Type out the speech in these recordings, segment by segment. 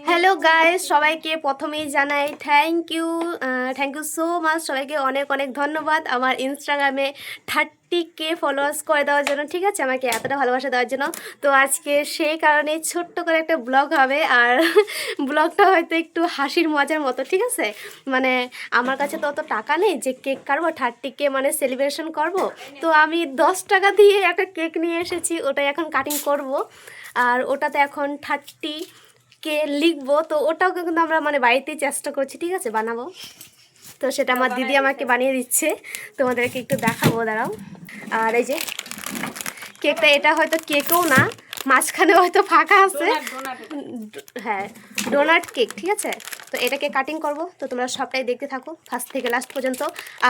Hello guys, সবাইকে প্রথমেই জানাই থ্যাংক ইউ সো মাচ। সবাইকে অনেক অনেক ধন্যবাদ আমার ইনস্টাগ্রামে 30K ফলোয়ার্স করে দেওয়ার জন্য, ঠিক আছে, আমাকে এতটা ভালোবাসা দেওয়ার জন্য। তো আজকে সেই কারণে ছোট্ট করে একটা ব্লগ হবে, আর ব্লগটা হয়তো একটু হাসির মজার মতো, ঠিক আছে। মানে আমার কাছে তো অত টাকা নেই যে কেক কাটবো 30K মানে সেলিব্রেশন করব। তো আমি 10 টাকা দিয়ে একটা কেক নিয়ে এসেছি, ওটাই এখন কাটিং করব। আর ওটাতে এখন 30K লিখবো, তো ওটাও কিন্তু আমরা মানে বাড়িতেই চেষ্টা করছি, ঠিক আছে, বানাবো। তো সেটা আমার দিদি আমাকে বানিয়ে দিচ্ছে, তোমাদেরকে একটু দেখাবো, দাঁড়াও। আর এই যে কেকটা, এটা হয়তো কেকও না, মাঝখানে হয়তো ফাঁকা আছে। হ্যাঁ, ডোনাট কেক, ঠিক আছে। তো এটাকে কাটিং করব, তো তোমরা সবটাই দেখতে থাকো ফার্স্ট থেকে লাস্ট পর্যন্ত।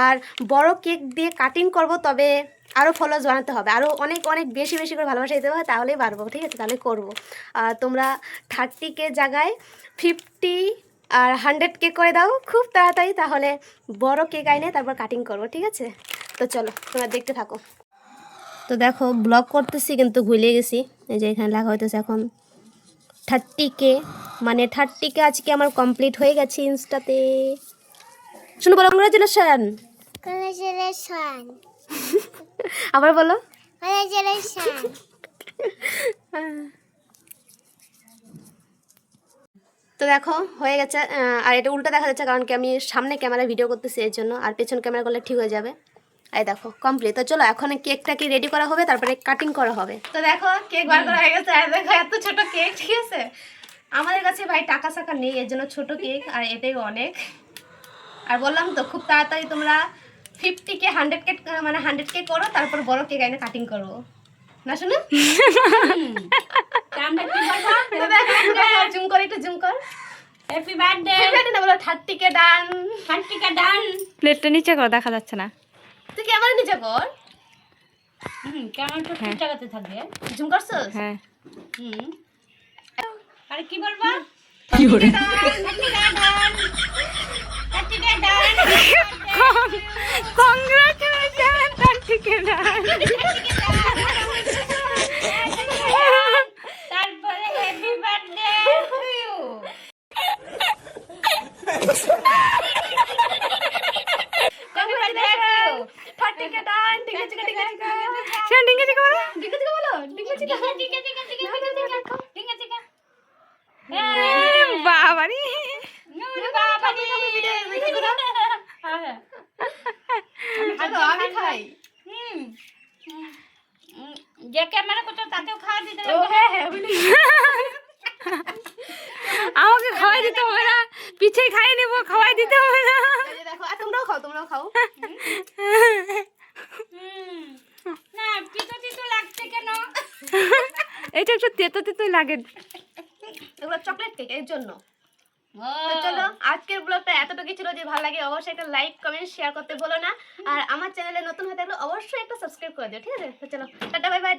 আর বড় কেক দিয়ে কাটিং করব, তবে আরও ফলোয়ার্স বানাতে হবে, আরও অনেক অনেক বেশি বেশি করে ভালোবাসা দিতে হবে, তাহলেই পারবো, ঠিক আছে, তাহলে করবো। আর তোমরা 30K জায়গায় 50 আর 100K করে দাও খুব তাড়াতাড়ি, তাহলে বড় কেক আইনে তারপর কাটিং করবো, ঠিক আছে। তো চলো তোমরা দেখতে থাকো। তো দেখো ব্লগ করতেছি কিন্তু ভুলে গেছি, এই যে এখানে লেখা হইতেছে এখন 30K, মানে 30K আজকে আমার কমপ্লিট হয়ে গেছে ইনস্টাতে। শুনো, বলো কংগ্রাচুলেশন। আবার বলো। তো দেখো হয়ে গেছে, আর এটা উল্টা দেখা যাচ্ছে কারণ কি আমি সামনে ক্যামেরা ভিডিও করতেছি এর জন্য, আর পেছন ক্যামেরা করলে ঠিক হয়ে যাবে। এই দেখো কমপ্লিট। তো চলো এখন কেকটাকে রেডি করা হবে, তারপরে কাটিং করা হবে। তো দেখো কেক বার করা হয়ে গেছে, আর দেখো এত ছোট কেক, ঠিক আছে। আমাদের কাছে ভাই টাকা সাকা নেই, এর জন্য ছোট কেক, আর এটাই অনেক। আর বললাম তো খুব তাড়াতাড়ি তোমরা 50K 100K মানে 100K করো, তারপর বড় কেক এনে কাটিং করবো না, শুনো। জুম কর, একটু জুম কর। হ্যাপি বার্থডে না বলো, 30K ডান, 30K ডান। প্লেটটা নিচে করো, দেখা যাচ্ছে না। তুই ক্যামেরা নিচে কর। ক্যামেরাটা ঠিক জায়গাতে থাকবে। জুম করছস? হ্যাঁ। আর কি বলবা? কি করে? Congratulation 30K done. তারপরে happy birthday to you. Congratulation 30K done. ঠিক আছে, ঠিক আছে, ঠিক আছে। শুন ডিঙ্গি চিকা বলো। ডিঙ্গা চিকা বলো, ডিঙ্গা চিকা। ঠিক আছে। বাবারি। আমি খাই। যে ক্যামেরা করছো তাকেও খাওয়া দিতে ও লাগবে। হ্যাঁ হ্যাঁ, বলি। আমাকে খাওয়াই দিতে হবে না, পিছে খাইয়ে নেবো, খাওয়াই দিতে হবে না। এই যে দেখো, আর তোমরাও খাও, তোমরাও খাও। না তিতো তিতো লাগছে কেন? এটা একটু তেতো তেতোই লাগে। এগুলো চকলেট কেক, এর জন্য। তো চলো আজকের ব্লগটা এতটুকু ছিল। যে ভালো লাগে অবশ্যই একটা লাইক কমেন্ট শেয়ার করতে ভুলো না, আর আমার চ্যানেলে নতুন হয়ে থাকলে অবশ্যই একটা সাবস্ক্রাইব করে দিও, ঠিক আছে। তো চলো টাটা, বাই বাই।